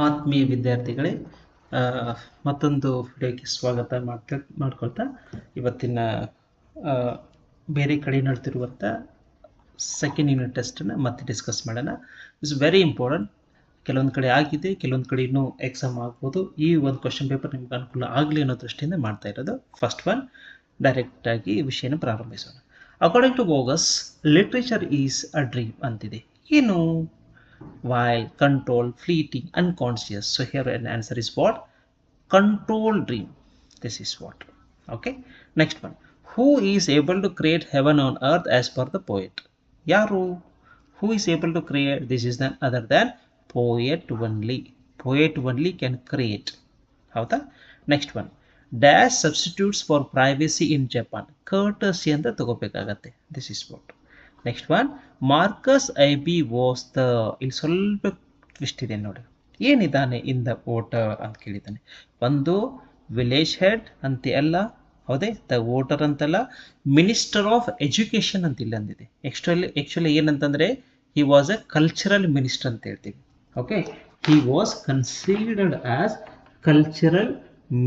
ಆತ್ಮೀಯ ವಿದ್ಯಾರ್ಥಿಗಳೇ, ಆ, ಮತ್ತೊಂದು ವಿಡಿಯೋಗೆ ಸ್ವಾಗತ ಮಾಡ್ಕೊಳ್ತಾ ಇವತ್ತಿನ ಆ, ಬೇರೆ ಕಡೆ ನಡೆದಿರುವಂಥ ಸೆಕೆಂಡ್ ಯೂನಿಟ್ ಟೆಸ್ಟನ್ನು ಮತ್ತೆ ಡಿಸ್ಕಸ್ ಮಾಡೋಣ. It's very important. ಕೆಲವೊಂದು ಕಡೆ ಆಗಿದೆ, ಕೆಲವೊಂದು ಕಡೆ ಇನ್ನೂ ಎಕ್ಸಾಮ್ ಆಗ್ಬೋದು. ಈ ಒಂದು ಕ್ವಶನ್ ಪೇಪರ್ ನಿಮ್ಗೆ ಅನುಕೂಲ ಆಗಲಿ ಅನ್ನೋ ದೃಷ್ಟಿಯಿಂದ ಮಾಡ್ತಾ ಇರೋದು. ಫಸ್ಟ್ ಒನ್, ಡೈರೆಕ್ಟಾಗಿ ಈ ವಿಷಯನ ಪ್ರಾರಂಭಿಸೋಣ. According to Borges, literature is a dream ಅಂತಿದೆ. ಏನು? While control, fleeting, unconscious. So here an answer is what? Control dream. This is what. Okay. Next one. Who is able to create heaven on earth as per the poet? Yaru. Who is able to create? This is none other than poet only. Poet only can create. How the? Next one. Dash substitutes for privacy in Japan. Courtesy and the togopekagate. This is what. Next one, Marcus I B was the. ಇಲ್ಲಿ ಸ್ವಲ್ಪ twist ಇದೆ ನೋಡಿ. ಏನಿದ್ದಾನೆ in the voter ಅಂತ ಕೇಳಿದ್ದಾನೆ. ಒಂದು village head ಅಂತೆ ಅಲ್ಲ, ಹೌದೇ? The voter ಅಂತಲ್ಲ, ಮಿನಿಸ್ಟರ್ ಆಫ್ ಎಜುಕೇಷನ್ ಅಂತ ಇಲ್ಲಿ ಅಂದಿದೆ. ಆ್ಯಕ್ಚುಲಿ ಏನಂತಂದರೆ he was A cultural minister ಅಂತ ಹೇಳ್ತೀವಿ. Okay, he was considered as cultural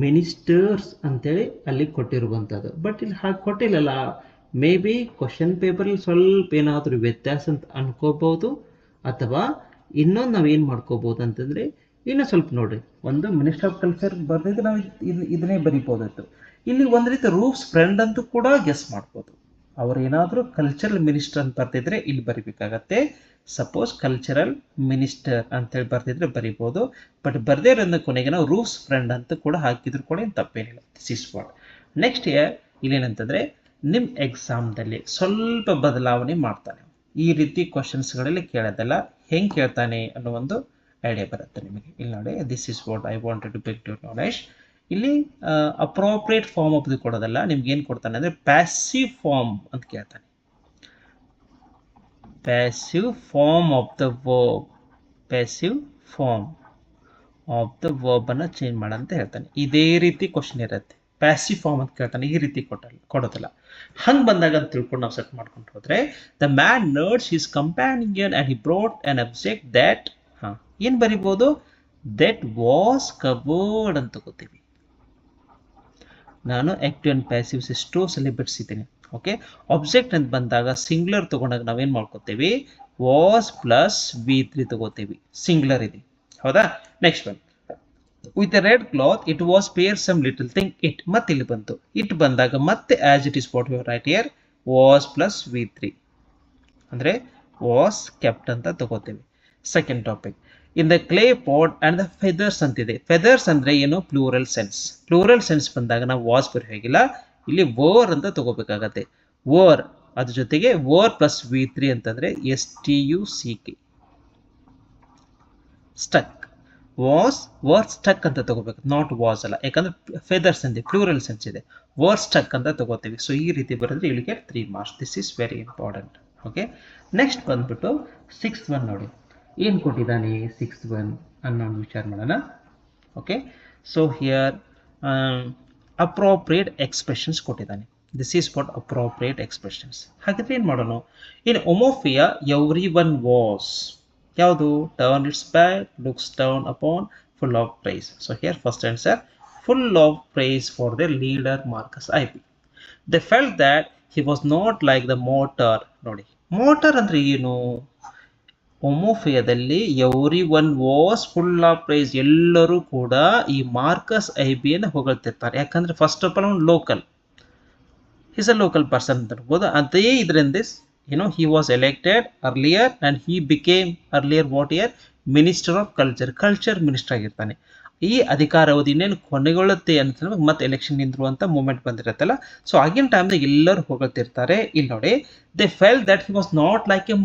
ministers ಅಂತೇಳಿ ಅಲ್ಲಿ ಕೊಟ್ಟಿರುವಂಥದ್ದು. ಬಟ್ ಇಲ್ಲಿ ಹಾಗೆ ಕೊಟ್ಟಿಲ್ಲಲ್ಲ. ಮೇ ಬಿ ಕ್ವಶನ್ ಪೇಪರಲ್ಲಿ ಸ್ವಲ್ಪ ಏನಾದರೂ ವ್ಯತ್ಯಾಸ ಅಂತ ಅನ್ಕೋಬೋದು, ಅಥವಾ ಇನ್ನೊಂದು ನಾವೇನು ಮಾಡ್ಕೋಬೋದು ಅಂತಂದರೆ, ಇನ್ನೂ ಸ್ವಲ್ಪ ನೋಡಿರಿ, ಒಂದು ಮಿನಿಸ್ಟರ್ ಆಫ್ ಕಲ್ಚರ್ ಬರೆದಿದ್ದು ನಾವು ಇದನ್ನೇ ಬರಿಬೋದಿತ್ತು. ಇಲ್ಲಿ ಒಂದು ರೀತಿ ರೂಫ್ಸ್ ಫ್ರೆಂಡ್ ಅಂತೂ ಕೂಡ ಗೆಸ್ ಮಾಡ್ಬೋದು. ಅವ್ರು ಏನಾದರೂ ಕಲ್ಚರಲ್ ಮಿನಿಸ್ಟರ್ ಅಂತ ಬರ್ತಿದ್ರೆ ಇಲ್ಲಿ ಬರಿಬೇಕಾಗತ್ತೆ. ಸಪೋಸ್ ಕಲ್ಚರಲ್ ಮಿನಿಸ್ಟರ್ ಅಂತೇಳಿ ಬರ್ತಿದ್ರೆ ಬರಿಬೋದು. ಬಟ್ ಬರ್ದೇ ಇರೋದನ್ನ ಕೊನೆಗೆ ನಾವು ರೂಫ್ಸ್ ಫ್ರೆಂಡ್ ಅಂತ ಕೂಡ ಹಾಕಿದ್ರು ಕೂಡ ಏನು ತಪ್ಪೇನಿಲ್ಲ. This is what. Next year ಇಲ್ಲೇನಂತಂದರೆ, ನಿಮ್ಮ ಎಕ್ಸಾಮ್ದಲ್ಲಿ ಸ್ವಲ್ಪ ಬದಲಾವಣೆ ಮಾಡ್ತಾನೆ. ಈ ರೀತಿ ಕ್ವಶನ್ಸ್ಗಳಲ್ಲಿ ಕೇಳೋದಲ್ಲ, ಹೆಂಗೆ ಕೇಳ್ತಾನೆ ಅನ್ನೋ ಒಂದು ಐಡಿಯಾ ಬರುತ್ತೆ ನಿಮಗೆ. ಇಲ್ಲಿ ನೋಡಿ, this is what I wanted to big your knowledge. ಇಲ್ಲಿ ಅಪ್ರೋಪ್ರಿಯೇಟ್ ಫಾರ್ಮ್ ಆಫ್ ಕೊಡೋದಲ್ಲ, ನಿಮ್ಗೆ ಏನು ಕೊಡ್ತಾನೆ ಅಂದರೆ ಪ್ಯಾಸಿವ್ ಫಾರ್ಮ್ ಅಂತ ಕೇಳ್ತಾನೆ. Passive form of the verb, passive form of the ವರ್ಬನ್ನು ಚೇಂಜ್ ಮಾಡಂತ ಹೇಳ್ತಾನೆ. ಇದೇ ರೀತಿ ಕ್ವಶನ್ ಇರುತ್ತೆ. ಪ್ಯಾಸಿವ್ ಫಾರ್ಮ್ ಅಂತ ಕೇಳ್ತಾನೆ, ಈ ರೀತಿ ಕೊಡೋದಿಲ್ಲ. ಹಂಗೆ ಬಂದಾಗ ಅಂತ ತಿಳ್ಕೊಂಡು ನಾವು ಸೆಟ್ ಮಾಡ್ಕೊಂಡು ಹೋದ್ರೆ, the man nerds his companion and he brought an object that, ಏನು ಬರಿಬೋದು? ದಟ್ ವಾಸ್ ಕವರ್ಡ್ ಅಂತ ತಗೋತೀವಿ. ನಾನು ಆಕ್ಟಿವ್ ಆ್ಯಂಡ್ ಪ್ಯಾಸಿವ್ಸ್ ಎಷ್ಟೋ ಸಲ ಬಿಡಿಸಿದ್ದೀನಿ. ಓಕೆ, ಆಬ್ಜೆಕ್ಟ್ ಅಂತ ಬಂದಾಗ ಸಿಂಗ್ಯುಲರ್ ತಗೊಂಡಾಗ ನಾವೇನು ಮಾಡ್ಕೋತೀವಿ? ವಾಸ್ ಪ್ಲಸ್ V3 ತಗೋತೀವಿ. ಸಿಂಗ್ಯುಲರ್ ಇದೆ, ಹೌದಾ? Next one, with a red cloth it was pair some little thing it. ಮತ್ತೆ ಇಲ್ಲಿ ಬಂತು ಇಟ್ ಬಂದಾಗ ಮತ್ತೆ as it is what you write here, was plus V3 ಅಂದರೆ ವಾಸ್ ಕೆಪ್ಟ್ ಅಂತ ತಗೋತೀವಿ. Second topic, in the clay pot and the feathers ಅಂತಿದೆ. Feathers ಅಂದರೆ ಏನು? Plural sense. ಪ್ಲೂರಲ್ ಸೆನ್ಸ್ ಬಂದಾಗ ನಾವು ವಾಸ್ ಬರೋ ಹಾಗಿಲ್ಲ, ಇಲ್ಲಿ ವರ್ ಅಂತ ತಗೋಬೇಕಾಗತ್ತೆ. ವರ್ ಅದ್ರ ಜೊತೆಗೆ ವರ್ ಪ್ಲಸ್ V3 ಅಂತಂದರೆ STUCK, stuck. Was were stuck ಅಂತ ತಗೋಬೇಕು, ನಾಟ್ ವಾಸ್ ಅಲ್ಲ. ಯಾಕಂದ್ರೆ ಫೆದರ್ಸ್ ಅಂದೆ ಪ್ಲೂರಲ್ ಸೆನ್ಸ್ ಇದೆ. ವರ್ ಸ್ಟಕ್ ಅಂತ ತಗೋತೀವಿ. ಸೊ ಈ ರೀತಿ ಬರೆದ್ರೆ you will get 3 marks. This is very important. Okay, next ಬಂದ್ಬಿಟ್ಟು 6th ಒನ್ ನೋಡಿ, ಏನು ಕೊಟ್ಟಿದ್ದಾನೆ 6th ಒನ್ ಅನ್ನೋ ವಿಚಾರ ಮಾಡೋಣ. Okay, so here appropriate expressions ಕೊಟ್ಟಿದ್ದಾನೆ. This is what appropriate expressions. ಹಾಗಿದ್ರೆ ಏನು ಮಾಡೋಣ? In Umuofia every one was ಯಾವುದು? Turn its back, looks down upon, full of praise. So here first answer, full of praise for the leader Marcus I B. They felt that he was not like the motor. ನೋಡಿ, motor ಅಂದರೆ ಏನು? ಒಮೋಫಿಯಾದಲ್ಲಿ every one was full of praise. ಎಲ್ಲರೂ ಕೂಡ ಈ Marcus I ಬಿಯನ್ನು ಹೊಗಳ್ತಿರ್ತಾರೆ. ಯಾಕಂದರೆ first of all ಅವ್ನು local, is a local person ಅಂತ ಇರ್ಬೋದು. ಅದೇ ಇದರಿಂದ he was elected earlier and he became earlier what year? Minister of Culture. Culture minister ಆಗಿರ್ತಾನೆ. ಈ ಅಧಿಕಾರಾವಧಿ ಇನ್ನೇನು ಕೊನೆಗೊಳ್ಳುತ್ತೆ ಅಂತ ಮತ್ತೆ ಎಲೆಕ್ಷನ್ ನಿಂದಿರುವಂಥ ಮೂಮೆಂಟ್ ಬಂದಿರುತ್ತಲ್ಲ. ಸೊ ಆಗಿನ ಟೈಮ್ದಾಗ ಎಲ್ಲರೂ ಹೋಗುತ್ತಿರ್ತಾರೆ. ಇಲ್ಲಿ ನೋಡಿ, they felt that he was not like a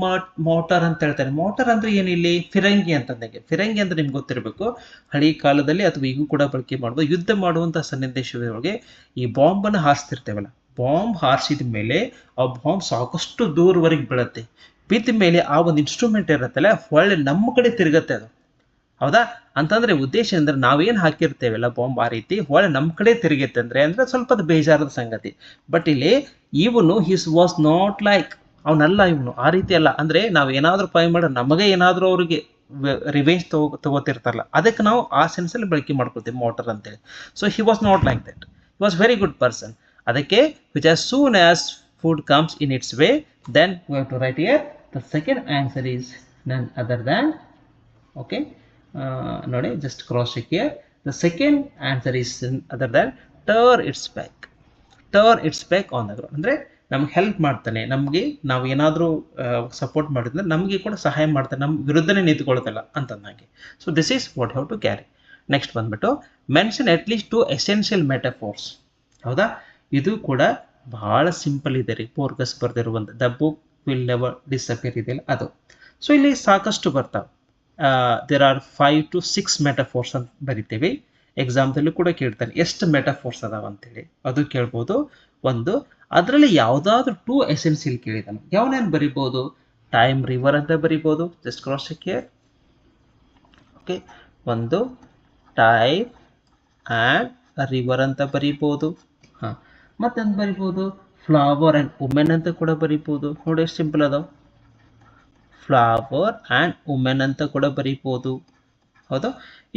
motor ಅಂತ ಹೇಳ್ತಾರೆ. ಮೋಟರ್ ಅಂದರೆ ಏನಿಲ್ಲಿ? ಫಿರಂಗಿ ಅಂತಂದಾಗೆ. ಫಿರಂಗಿ ಅಂದರೆ ನಿಮ್ಗೆ ಗೊತ್ತಿರಬೇಕು, ಹಳಿ ಕಾಲದಲ್ಲಿ ಅಥವಾ ಈಗೂ ಕೂಡ ಬಳಕೆ ಮಾಡ್ಬೋದು. ಯುದ್ಧ ಮಾಡುವಂಥ ಸನ್ನಿವೇಶದೊಳಗೆ ಈ ಬಾಂಬನ್ನು ಹಾರಿಸ್ತಿರ್ತೇವಲ್ಲ, ಬಾಂಬ್ ಹಾರಿಸಿದ ಮೇಲೆ ಆ ಬಾಂಬ್ ಸಾಕಷ್ಟು ದೂರವರೆಗೆ ಬೀಳುತ್ತೆ. ಬಿದ್ದ ಮೇಲೆ ಆ ಒಂದು ಇನ್ಸ್ಟ್ರೂಮೆಂಟ್ ಇರುತ್ತಲ್ಲ, ಒಳ್ಳೆ ನಮ್ಮ ಕಡೆ ತಿರುಗತ್ತೆ ಅದು, ಹೌದಾ? ಅಂತಂದ್ರೆ ಉದ್ದೇಶ ಅಂದ್ರೆ ನಾವೇನು ಹಾಕಿರ್ತೇವೆಲ್ಲ ಬಾಂಬ್ ಆ ರೀತಿ ಒಳ್ಳೆ ನಮ್ಮ ಕಡೆ ತಿರುಗುತ್ತೆ ಅಂದ್ರೆ ಸ್ವಲ್ಪ ಅದು ಬೇಜಾರದ ಸಂಗತಿ. ಬಟ್ ಇಲ್ಲಿ ಇವನು ಹಿಸ್ ವಾಸ್ ನಾಟ್ ಲೈಕ್, ಅವನಲ್ಲ ಇವನು ಆ ರೀತಿ ಅಲ್ಲ. ಅಂದ್ರೆ ನಾವು ಏನಾದರೂ ಫೈನ್ ಮಾಡೋ ನಮಗೆ ಏನಾದರೂ ಅವ್ರಿಗೆ ರಿವೆಂಜ್ ತಗೋತಿರ್ತಾರಲ್ಲ, ಅದಕ್ಕೆ ನಾವು ಆ ಸೆನ್ಸಲ್ಲಿ ಬಳಕೆ ಮಾಡ್ಕೊಳ್ತೀವಿ ಮೋಟರ್ ಅಂತೇಳಿ. So he was not like that, he was very good person. ಅದಕ್ಕೆ which as soon as food comes in its way, then we have to write here the second answer is none other than. Okay, ನೋಡಿ just cross check here. The second answer is other than turn its back. Turn its back on the ground ಅಂದರೆ ನಮ್ಗೆ help ಮಾಡ್ತಾನೆ, ನಮಗೆ ನಾವು ಏನಾದರೂ support ಮಾಡಿದ್ರೆ ನಮಗೆ ಕೂಡ ಸಹಾಯ ಮಾಡ್ತಾನೆ, ನಮ್ಮ ವಿರುದ್ಧನೇ ನಿಂತ್ಕೊಳ್ತಲ್ಲ ಅಂತಂದಾಗೆ. So this is what have to carry. Next ಬಂದ್ಬಿಟ್ಟು mention at least 2 essential metaphors. ಹೌದಾ, ಇದು ಕೂಡ ಬಹಳ ಸಿಂಪಲ್ ಇದೆ ರೀ. ಪೋರ್ಗಸ್ ಬರೆದಿರುವಂಥ the book will never disappear ಇದೆಯಲ್ಲ ಅದು. ಸೊ ಇಲ್ಲಿ ಸಾಕಷ್ಟು ಬರ್ತಾವೆ. ದೇರ್ ಆರ್ 5 to 6 ಮೆಟಫೋರ್ಸ್ ಅಂತ ಬರಿತೀವಿ. ಎಕ್ಸಾಮ್ದಲ್ಲೂ ಕೂಡ ಕೇಳ್ತಾನೆ ಎಷ್ಟು ಮೆಟಫೋರ್ಸ್ ಅದಾವ ಅಂತೇಳಿ, ಅದು ಕೇಳ್ಬೋದು. ಒಂದು ಅದರಲ್ಲಿ ಯಾವುದಾದ್ರೂ 2 ಎಸೆನ್ಷಿಯಲ್ ಕೇಳಿದಾನೆ, ಯಾವನೇನು ಬರಿಬೋದು? ಟೈಮ್ ರಿವರ್ ಅಂತ ಬರಿಬೋದು, just cross check here. Okay, ಒಂದು ಟೈಮ್ ಆ್ಯಂಡ್ ರಿವರ್ ಅಂತ ಬರಿಬೋದು. ಹಾಂ, ಮತ್ತೊಂದು ಬರಿಬೋದು ಫ್ಲವರ್ ಆ್ಯಂಡ್ ವುಮೆನ್ ಅಂತ ಕೂಡ ಬರಿಬೋದು. ನೋಡಿ ಎಷ್ಟು ಸಿಂಪಲ್ ಅದಾವ, ಫ್ಲವರ್ ಆ್ಯಂಡ್ ವುಮೆನ್ ಅಂತ ಕೂಡ ಬರಿಬೋದು. ಹೌದು,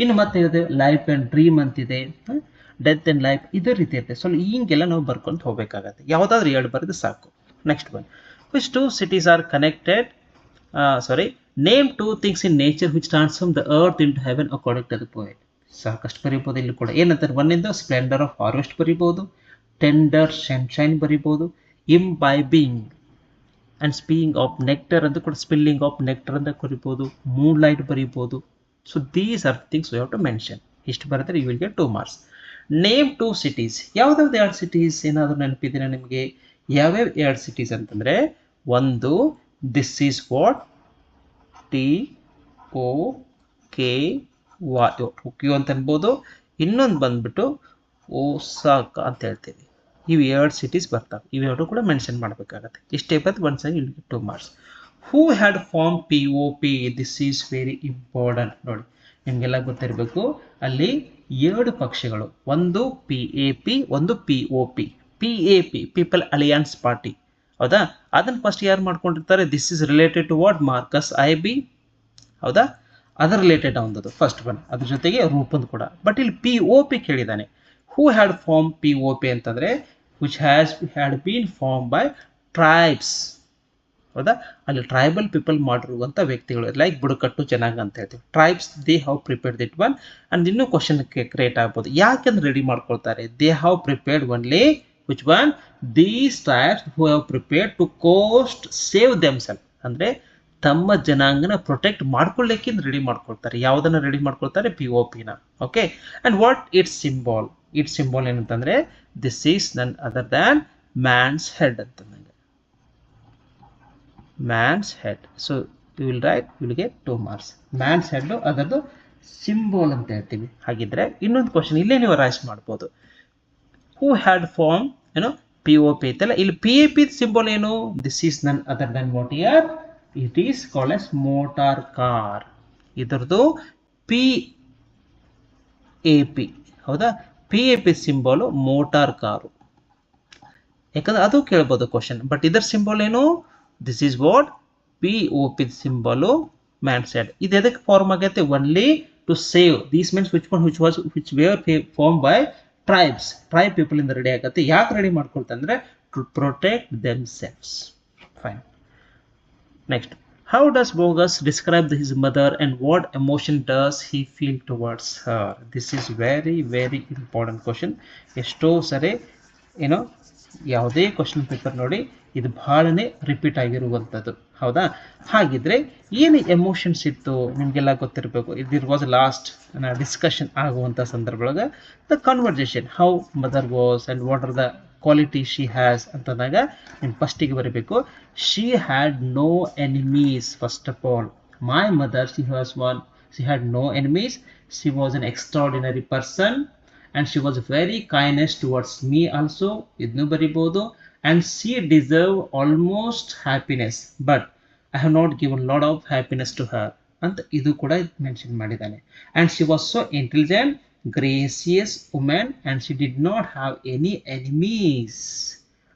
ಇನ್ನು ಮತ್ತೆ ಇದೆ ಲೈಫ್ ಆ್ಯಂಡ್ ಡ್ರೀಮ್ ಅಂತಿದೆ, ಡೆತ್ ಆ್ಯಂಡ್ ಲೈಫ್, ಇದೇ ರೀತಿ ಇರುತ್ತೆ. ಸೊ ಹಿಂಗೆಲ್ಲ ನಾವು ಬರ್ಕೊಂಡು ಹೋಗಬೇಕಾಗತ್ತೆ. ಯಾವುದಾದ್ರೂ 2 ಬರೆದು ಸಾಕು. ನೆಕ್ಸ್ಟ್ ಬಂದು which 2 cities are connected, name 2 things in nature which transform the earth into heaven according to the poet. ಸಾಕಷ್ಟು ಬರಿಬೋದು ಇಲ್ಲಿ ಕೂಡ. ಏನಂತಾರೆ, ಒಂದಿಂದ ಸ್ಪ್ಲೆಂಡರ್ ಆಫ್ ಹಾರ್ವೆಸ್ಟ್ ಬರಿಬೋದು, ಟೆಂಡರ್ ಸನ್ಶೈನ್ ಬರಿಬೋದು, imbibing and spewing of nectar ಅಂತ ಕೂಡ ಸ್ಪಿಲ್ಲಿಂಗ್ ಆಫ್ ನೆಕ್ಟರ್ ಅಂತ ಬರಿಬೋದು, ಮೂನ್ ಲೈಟ್ ಬರಿಬೋದು. So these are things we have to mention. ಇಷ್ಟು ಬರೆದ್ರೆ you will get 2 marks. Name 2 cities. ಯಾವ್ದಾವ್ದು 2 cities ಏನಾದರೂ ನೆನಪಿದ್ದೀರಾ ನಿಮಗೆ? ಯಾವ್ಯಾವ 2 cities ಅಂತಂದರೆ, ಒಂದು ದಿಸ್ ಈಸ್ ವಾಟ್ ಟೋಕ್ಯೋ ಅಂತ ಅನ್ಬೋದು, ಇನ್ನೊಂದು ಬಂದ್ಬಿಟ್ಟು ಒಸಾಕಾ ಅಂತ ಹೇಳ್ತೀವಿ. ಇವು 2 cities ಬರ್ತಾವೆ. ಇವೆರಡು ಕೂಡ ಮೆನ್ಷನ್ ಮಾಡಬೇಕಾಗತ್ತೆ. ಇಷ್ಟೇ ಬಂದು ಒಂದು ಸರಿ ಇಲ್ಲಿ 2 marks. Who had form POP. This is very important. ನೋಡಿ ನಿಮಗೆಲ್ಲ ಗೊತ್ತಿರಬೇಕು, ಅಲ್ಲಿ 2 ಪಕ್ಷಗಳು, ಒಂದು PAP, ಒಂದು POP. PAP people alliance party, ಹೌದಾ? ಅದನ್ನು ಫಸ್ಟ್ ಯಾರು ಮಾಡ್ಕೊಂಡಿರ್ತಾರೆ? This is related to what? ಮಾರ್ಕಸ್ ಐಬಿ, ಹೌದಾ? ಅದರ ರಿಲೇಟೆಡ್ ಒಂದದು ಫಸ್ಟ್ ಒನ್, ಅದ್ರ ಜೊತೆಗೆ ರೂಪಂದ್ ಕೂಡ. ಬಟ್ ಇಲ್ಲಿ POP ಕೇಳಿದ್ದಾನೆ. ಹೂ ಹ್ಯಾಡ್ ಫಾರ್ಮ್ POP ಅಂತಂದರೆ which had been form by tribes, ಹೌದಾ? ಅಲ್ಲಿ ಟ್ರೈಬಲ್ ಪೀಪಲ್ ಮಾಡಿರುವಂಥ ವ್ಯಕ್ತಿಗಳು, ಲೈಕ್ ಬುಡಕಟ್ಟು ಜನಾಂಗ ಅಂತ ಹೇಳ್ತೀವಿ. Tribes they have prepared that one. And ಇನ್ನೂ ಕ್ವಶನ್ ಕ್ರಿಯೇಟ್ ಆಗ್ಬೋದು, ಯಾಕೆಂದ್ರೆ ರೆಡಿ ಮಾಡ್ಕೊಳ್ತಾರೆ? They have prepared only which one? These tribes who have prepared to cost save themself. ಅಂದರೆ ತಮ್ಮ ಜನಾಂಗನ ಪ್ರೊಟೆಕ್ಟ್ ಮಾಡ್ಕೊಳ್ಳಿಕ್ಕಿಂತ ರೆಡಿ ಮಾಡ್ಕೊಳ್ತಾರೆ. ಯಾವುದನ್ನು ರೆಡಿ ಮಾಡ್ಕೊಳ್ತಾರೆ? POPನ. Okay, and what its symbol? Its symbol ಏನಂತಂದರೆ this is none other than man's head ಅಂತಂದಂಗೆ, man's head. So you will write, you will get 2 marks. Man's head ಅದರದ್ದು symbol ಅಂತ ಹೇಳ್ತೀವಿ. ಹಾಗಿದ್ರೆ ಇನ್ನೊಂದು ಕ್ವಶನ್ ಇಲ್ಲೇ ನೀವು ರೈಸ್ ಮಾಡ್ಬೋದು. ಹೂ ಹ್ಯಾಡ್ ಫಾರ್ಮ್ POP ಐತಲ್ಲ, ಇಲ್ಲಿ PAP ಸಿಂಬಾಲ್ ಏನು? This is none other than what year? It is called as motor car. ಇದರದ್ದು PAP, ಹೌದಾ? PAP symbol motor car. ಯಾಕಂದ್ರೆ ಅದು ಕೇಳ್ಬೋದು ಕ್ವಶನ್. ಬಟ್ ಇದರ ಸಿಂಬಾಲ್ ಏನು? This is what? POP symbol man's head. ಇದು ಎದಕ್ಕೆ ಫಾರ್ಮ್ ಆಗೈತೆ? Only to save these means which were form by tribes, tribe people ಇಂದ ರೆಡಿ ಆಗತ್ತೆ. ಯಾಕೆ ರೆಡಿ ಮಾಡ್ಕೊಳ್ತಂದ್ರೆ to protect themselves. Fine. Next, how does bogus describe his mother and what emotion does he feel towards Har? This is very very important question. ಎಷ್ಟೋ ಸರಿ ಯಾವುದೇ question paper ನೋಡಿ ಇದು ಬಹಳನೇ ರಿಪೀಟ್ ಆಗಿರುವಂಥದ್ದು, ಹೌದಾ? ಹಾಗಿದ್ರೆ ಏನು ಎಮೋಷನ್ಸ್ ಇತ್ತು ನಿಮಗೆಲ್ಲ ಗೊತ್ತಿರಬೇಕು. ಇಟ್ ವಾಸ್ ಲಾಸ್ಟ್ ಡಿಸ್ಕಷನ್ ಆಗುವಂಥ ಸಂದರ್ಭದೊಳಗೆ the conversation how mother was and what are the quality she has ಅಂತಂದಾಗ ನಿಮ್ಮ ಫಸ್ಟಿಗೆ ಬರಬೇಕು, she had no enemies. First of all, my mother she had no enemies. She was an extraordinary person and she was very kindness towards me also. idnu baribodu. And she deserved almost happiness, but I have not given lot of happiness to her anta idu kuda mention madidane. And she was so intelligent, gracious woman, and she did not have any enemies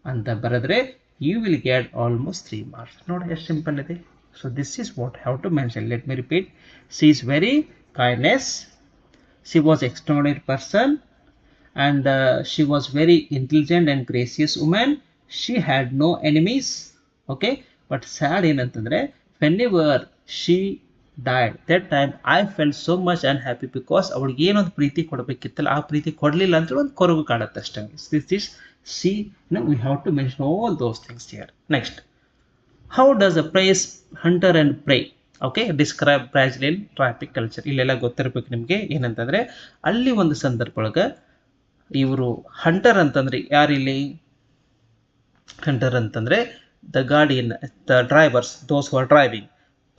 anta baradre you will get almost 3 marks. ನೋಡಿ ಎಷ್ಟು simple ಇದೆ. So this is what I have to mention. Let me repeat. She is very kindness. She was extraordinary person, and she was very intelligent and gracious woman. She had no enemies. Okay, but sad ಏನಂತಂದ್ರೆ whenever she died that time I felt so much unhappy because ಅವಳಿಗೆ ಏನೊಂದು ಪ್ರೀತಿ ಕೊಡಬೇಕಿತ್ತಲ್ಲ ಆ ಪ್ರೀತಿ ಕೊಡಲಿಲ್ಲ ಅಂತ ಒಂದು ಕೊರಗು ಕಾಡುತ್ತೆ ಅಷ್ಟೇ. This is she, we have to mention all those things here. Next, how does a praise hunter and prey, okay, describe Brazilian traffic culture. ಇಲ್ಲೆಲ್ಲ ಗೊತ್ತಿರಬೇಕು ನಿಮಗೆ. ಏನಂತಂದರೆ ಅಲ್ಲಿ ಒಂದು ಸಂದರ್ಭ ಒಳಗೆ ಇವರು ಹಂಟರ್ ಅಂತಂದರೆ ಯಾರಿಲ್ಲಿ ಹಂಟರ್ ಅಂತಂದರೆ ದ ಗಾರ್ಡಿಯನ್, ದ ಡ್ರೈವರ್ಸ್, ದೋಸ್ ಹು ಆರ್ ಡ್ರೈವಿಂಗ್.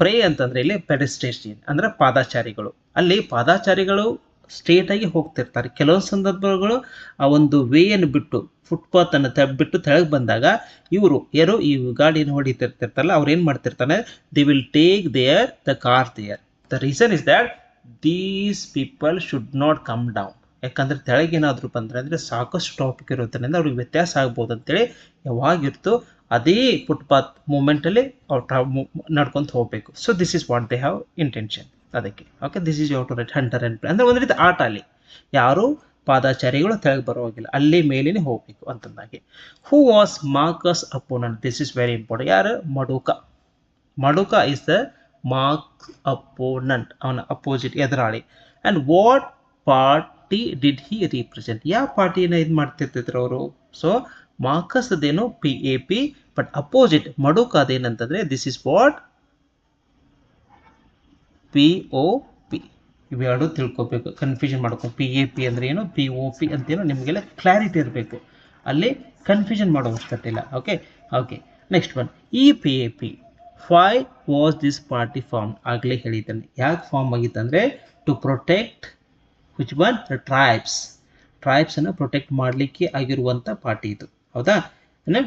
ಪ್ರೇ ಅಂತಂದರೆ ಇಲ್ಲಿ ಪೆಡೆಸ್ಟ್ರೇಷಿಯನ್ ಅಂದರೆ ಪಾದಾಚಾರಿಗಳು. ಅಲ್ಲಿ ಪಾದಾಚಾರಿಗಳು ಸ್ಟ್ರೇಟಾಗಿ ಹೋಗ್ತಿರ್ತಾರೆ. ಕೆಲವೊಂದು ಸಂದರ್ಭಗಳು ಆ ಒಂದು ವೇಯನ್ನು ಬಿಟ್ಟು ಫುಟ್ಪಾತನ್ನು ಬಿಟ್ಟು ತೆಳಗೆ ಬಂದಾಗ ಇವರು ಯಾರು ಈ ಗಾಡಿಯನ್ನು ಹೊಡಿತಿರ್ತಿರ್ತಾರಲ್ಲ ಅವ್ರು ಏನು ಮಾಡ್ತಿರ್ತಾನೆ, they will take their the car there. The reason is that these people should not come down. ಯಾಕಂದರೆ ತೆಳಗೇನಾದರೂ ಬಂದರೆ ಅಂದರೆ ಸಾಕಷ್ಟು ಟ್ರಾಫಿಕ್ ಇರೋದ್ರಿಂದ ಅವ್ರಿಗೆ ವ್ಯತ್ಯಾಸ ಆಗ್ಬೋದು ಅಂತೇಳಿ ಯಾವಾಗಿರ್ತೋ ಅದೇ ಫುಟ್ಪಾತ್ ಮೂಮೆಂಟಲ್ಲಿ ಅವ್ರು ನಡ್ಕೊಂತ ಹೋಗಬೇಕು. So this is what they have intention. ಅದಕ್ಕೆ okay, this is you to write hunter and prey ಅಂದರೆ ಒಂದು ರೀತಿ ಆಟ. ಅಲ್ಲಿ ಯಾರು ಪಾದಾಚಾರಿಗಳು ತೆಳಗೆ ಬರುವಾಗಿಲ್ಲ, ಅಲ್ಲೇ ಮೇಲೇ ಹೋಗಬೇಕು ಅಂತಂದಾಗೆ. Who was Marcus opponent? This is very important. ಯಾರು? Maduka. Maduka is the mark opponent, ಅವನ ಅಪೋಸಿಟ್, ಎದುರಾಳಿ. And what party did he represent? ಯಾವ ಪಾರ್ಟಿನ ಇದು ಮಾಡ್ತಿರ್ತಿದ್ರು ಅವರು? ಸೊ ಮಾರ್ಕಸ್ ಅದೇನು PAP, ಬಟ್ ಅಪೋಸಿಟ್ ಮಡುಕ ಅದೇನಂತಂದರೆ ದಿಸ್ ಇಸ್ ವಾಟ್ POP. ಇವೆರಡು ತಿಳ್ಕೊಬೇಕು, ಕನ್ಫ್ಯೂಷನ್ ಮಾಡ್ಕೊಂಡು. PAP ಅಂದರೆ ಏನು, POP ಅಂತೇನೋ ನಿಮಗೆಲ್ಲ ಕ್ಲಾರಿಟಿ ಇರಬೇಕು. ಅಲ್ಲಿ ಕನ್ಫ್ಯೂಷನ್ ಮಾಡೋ ಅವಶ್ಯಕತೆ ಇಲ್ಲ. Okay okay, next one. ಈ PAP why was this party form? ಆಗಲೇ ಹೇಳಿದ್ದಾನೆ. ಯಾಕೆ ಫಾರ್ಮ್ ಆಗಿತ್ತಂದರೆ to protect which one? The ಟ್ರೈಬ್ಸನ್ನು ಪ್ರೊಟೆಕ್ಟ್ ಮಾಡಲಿಕ್ಕೆ ಆಗಿರುವಂಥ ಪಾರ್ಟಿ ಇದು. ಹೌದಾ?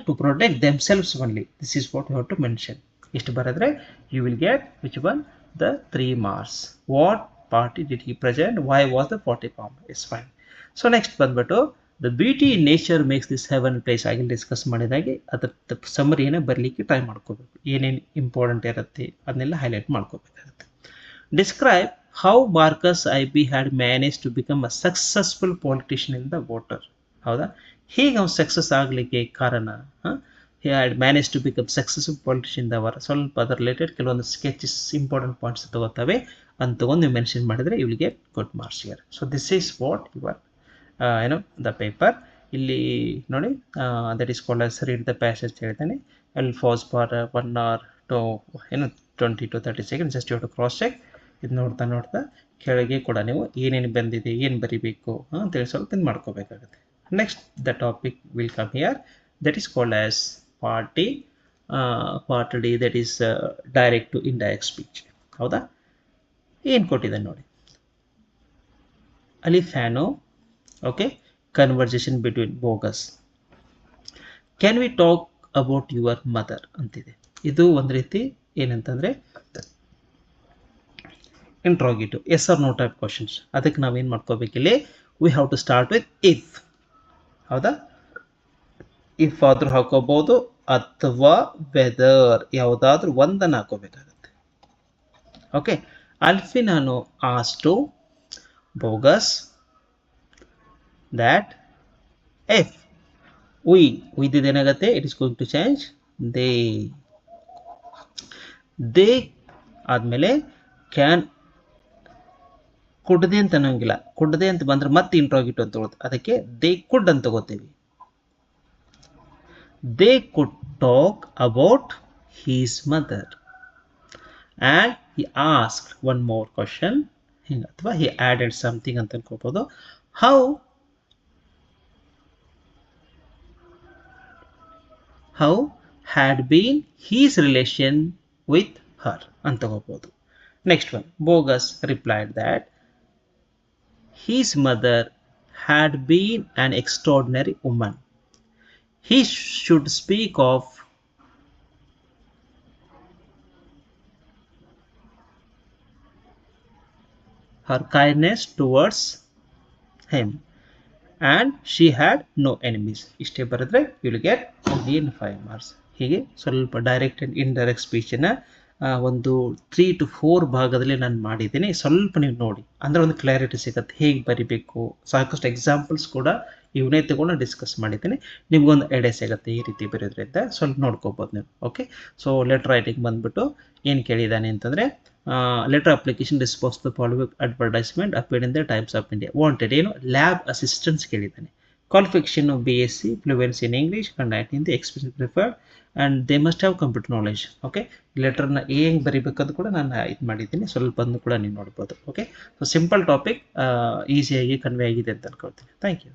To protect themselves only. This is what you have to mention. ಇಷ್ಟು ಬರೆದ್ರೆ you will get which one? the 3 marks. What party did he present? Why was the party formed? Is fine. So next ಬಂದ್ಬಿಟ್ಟು the beauty in nature makes this heaven place. ಆಗಿ discuss ಮಾಡಿದಾಗೆ ಅದರ ಸಮರಿಯನ್ನು ಬರಲಿಕ್ಕೆ try ಮಾಡ್ಕೋಬೇಕು. ಏನೇನು important ಇರುತ್ತೆ ಅದನ್ನೆಲ್ಲ highlight ಮಾಡ್ಕೋಬೇಕಾಗುತ್ತೆ. Describe how Marcus IB had manage to become a successful politician in the water. ಹೌದಾ? ಹೀಗೆ ಅವ್ನು ಸಕ್ಸಸ್ ಆಗಲಿಕ್ಕೆ ಕಾರಣ, he had managed to become successful politician. ಸ್ವಲ್ಪ ಅದರ ರಿಲೇಟೆಡ್ ಕೆಲವೊಂದು ಸ್ಕೆಚಸ್ ಇಂಪಾರ್ಟೆಂಟ್ ಪಾಯಿಂಟ್ಸ್ ತಗೋತವೆ ಅಂತ ತಗೊಂಡು ನೀವು ಮೆನ್ಷನ್ ಮಾಡಿದರೆ you will get good marks here. So this is what your the paper. ಇಲ್ಲಿ ನೋಡಿ, that is called as read the passage ಹೇಳ್ತಾನೆ. Will pause for 1 or 20 to 30 seconds. Just you to cross check. ಇದು ನೋಡ್ತಾ ಕೆಳಗೆ ಕೂಡ ನೀವು ಏನೇನು ಬಂದಿದೆ, ಏನು ಬರಿಬೇಕು ಅಂತೇಳಿ ಸ್ವಲ್ಪ ಇದು ಮಾಡ್ಕೋಬೇಕಾಗುತ್ತೆ. Next the topic will come here, that is called as part D, that is direct to indirect speech. ಹೌದಾ? ಏನು ಕೊಟ್ಟಿದೆ ನೋಡಿ. ಅಲಿಫ್ಯಾನೋ, ಓಕೆ, ಕನ್ವರ್ಸೇಷನ್ ಬಿಟ್ವೀನ್ ಬೋಗಸ್. Can we talk about your mother ಅಂತಿದೆ. ಇದು ಒಂದು ರೀತಿ ಏನಂತಂದರೆ interrogative, yes or no type questions. ಅದಕ್ಕೆ ನಾವೇನು ಮಾಡ್ಕೋಬೇಕಿಲ್ಲಿ, we have to start with if. ಹೌದಾ? ಇಫ್ ಆದರೂ ಹಾಕೋಬಹುದು ಅಥವಾ ವೆದರ್, ಯಾವುದಾದ್ರೂ ಒಂದನ್ನು ಹಾಕೋಬೇಕಾಗುತ್ತೆ. ಓಕೆ, ಅಲ್ಫಿನಾನೋ ಆಸ್ಕ್ಡ್ ಟು ಬೋಗಸ್ ದ್ಯಾಟ್ ಇಫ್ ಉಯ್ದಿದ್ದೇನಾಗತ್ತೆ, it is going to change they ಆದಮೇಲೆ ಕ್ಯಾನ್ ಕುಡ್ದೆ ಅಂತ ಅನ್ನೋಂಗಿಲ್ಲ. ಕುಡ್ದೆ ಅಂತ ಬಂದ್ರೆ ಮತ್ತೆ ಇಂಟ್ರೋಗೇಟಿವ್ ಅಂತ ತಗೊಳ್ತೀವಿ. ಅದಕ್ಕೆ ದೇ ಕುಡ್ ಅಂತ ತಗೋತೀವಿ. They could talk about his mother. And he asked one more question. ಅಥವಾ he added something ಅಂತ ಅನ್ಕೋಬಹುದು. How had been his relation with her ಅಂತ ತಗೋಬಹುದು. Next one, Bogus replied that his mother had been an extraordinary woman. He should speak of her kindness towards him and she had no enemies. ಇಷ್ಟೇ ಬರೆದ್ರೆ you will get again 5 marks. ಹೀಗೆ ಸ್ವಲ್ಪ direct and indirect ಸ್ಪೀಚನ್ನು ಒಂದು 3 to 4 ಭಾಗದಲ್ಲಿ ನಾನು ಮಾಡಿದ್ದೀನಿ. ಸ್ವಲ್ಪ ನೀವು ನೋಡಿ, ಅಂದರೆ ಒಂದು ಕ್ಲಾರಿಟಿ ಸಿಗುತ್ತೆ ಹೇಗೆ ಬರಿಬೇಕು. ಸಾಕಷ್ಟು ಎಕ್ಸಾಂಪಲ್ಸ್ ಕೂಡ ಇವನ್ನೇ ತಗೊಂಡು ಡಿಸ್ಕಸ್ ಮಾಡಿದ್ದೀನಿ. ನಿಮ್ಗೊಂದು ಐಡಿಯಾ ಸಿಗುತ್ತೆ ಈ ರೀತಿ ಬರೆಯೋದ್ರಿಂದ. ಸ್ವಲ್ಪ ನೋಡ್ಕೋಬೋದು ನೀವು. ಓಕೆ, ಸೊ ಲೆಟರ್ ರೈಟಿಂಗ್ ಬಂದ್ಬಿಟ್ಟು ಏನು ಕೇಳಿದ್ದಾನೆ ಅಂತಂದರೆ, letter application response to following advertisement appeared in the Times of India. Wanted ಏನು ಲ್ಯಾಬ್ ಅಸಿಸ್ಟೆಂಟ್ಸ್ ಕೇಳಿದ್ದಾನೆ. Qualification BSc, fluency in English, conduct in the experience preferred and they must have computer knowledge. Okay, ಲೆಟರ್ನ ಹೆಂಗೆ ಬರಿಬೇಕಂತ ಕೂಡ ನಾನು ಇದು ಮಾಡಿದ್ದೀನಿ, ಸ್ವಲ್ಪ ಕೂಡ ನೀವು ನೋಡ್ಬೋದು. ಓಕೆ, ಸೊ ಸಿಂಪಲ್ ಟಾಪಿಕ್ ಈಸಿಯಾಗಿ ಕನ್ವೆ ಆಗಿದೆ ಅಂತ ಅನ್ಕೊಳ್ತೀನಿ. Thank you.